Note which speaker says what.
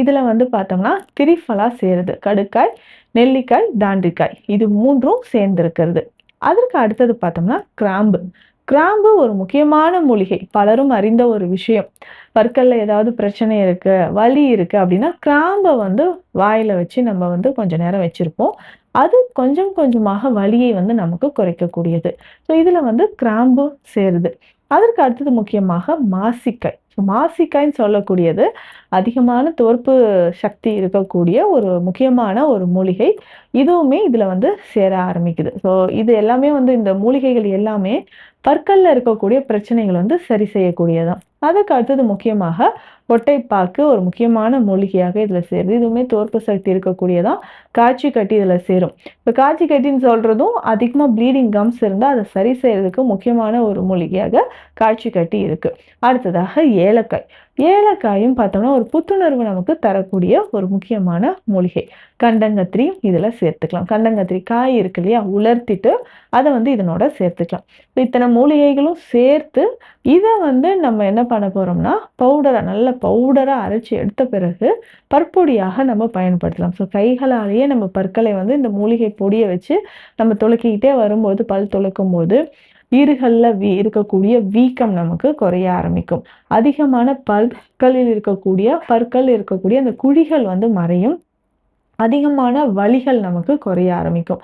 Speaker 1: இதுல வந்து பார்த்தோம்னா, திரிஃபலா சேருது. கடுக்காய், நெல்லிக்காய், தாண்டிக்காய் இது 3ம் சேர்ந்திருக்கிறது. அதற்கு அடுத்தது பார்த்தோம்னா, கிராம்பு. கிராம்பு ஒரு முக்கியமான மூலிகை. பலரும் அறிந்த ஒரு விஷயம். பற்கள்ல ஏதாவது பிரச்சனை இருக்கு, வலி இருக்கு அப்படின்னா, கிராம்ப வந்து வாயில வச்சு நம்ம வந்து கொஞ்ச நேரம் வச்சிருப்போம். அது கொஞ்சம் கொஞ்சமாக வலியை வந்து நமக்கு குறைக்கக்கூடியது. ஸோ இதுல வந்து கிராம்பு சேருது. அதற்கு அடுத்தது முக்கியமாக மாசிக்காய். மாசிக்காய்ன்னு சொல்லக்கூடியது அதிகமான தோற்பு சக்தி இருக்கக்கூடிய ஒரு முக்கியமான ஒரு மூலிகை. இதுவுமே இதுல வந்து சேர ஆரம்பிக்குது. ஸோ இது எல்லாமே வந்து இந்த மூலிகைகள் எல்லாமே பற்கள்ல இருக்கக்கூடிய பிரச்சனைகள் வந்து சரி செய்யக்கூடியதுதான். அதுக்கு அடுத்தது முக்கியமாக ஒட்டைப்பாக்கு ஒரு முக்கியமான மூலிகையாக இதுல சேருது. இதுவுமே தோற்பு சக்தி இருக்கக்கூடியதான். காய்ச்சி கட்டி இதுல சேரும். இப்ப காய்ச்சி கட்டின்னு சொல்றதும் அதிகமா ப்ளீடிங் கம்ஸ் இருந்தா அத சரி செய்யறதுக்கு முக்கியமான ஒரு மூலிகையாக காய்ச்சி கட்டி இருக்கு. அடுத்ததாக ஏலக்காய். ஏலக்காயும் பார்த்தோம்னா, ஒரு புத்துணர்வு நமக்கு தரக்கூடிய ஒரு முக்கியமான மூலிகை. கண்டங்கத்திரியும் இதுல சேர்த்துக்கலாம். கண்டங்கத்திரி காய் இருக்கு இல்லையா? உலர்த்திட்டு அத வந்து இதனோட சேர்த்துக்கலாம். இத்தனை மூலிகைகளும் சேர்த்து, இத வந்து நம்ம என்ன பண்ண போறோம்னா, நல்ல பவுடரா அரைச்சு எடுத்த பிறகு, பற்பொடியாக நம்ம பயன்படுத்தலாம். ஸோ கைகளாலேயே நம்ம பற்களை வந்து இந்த மூலிகை பொடிய வச்சு நம்ம துலக்கிக்கிட்டே வரும்போது, பல் துலக்கும்போது, ஈறுகள்ல இருக்கக்கூடிய வீக்கம் நமக்கு குறைய ஆரம்பிக்கும். அதிகமான பற்கள் இருக்கக்கூடிய அந்த குழிகள் வந்து மறையும். அதிகமான வலிகள் நமக்கு குறைய ஆரம்பிக்கும்.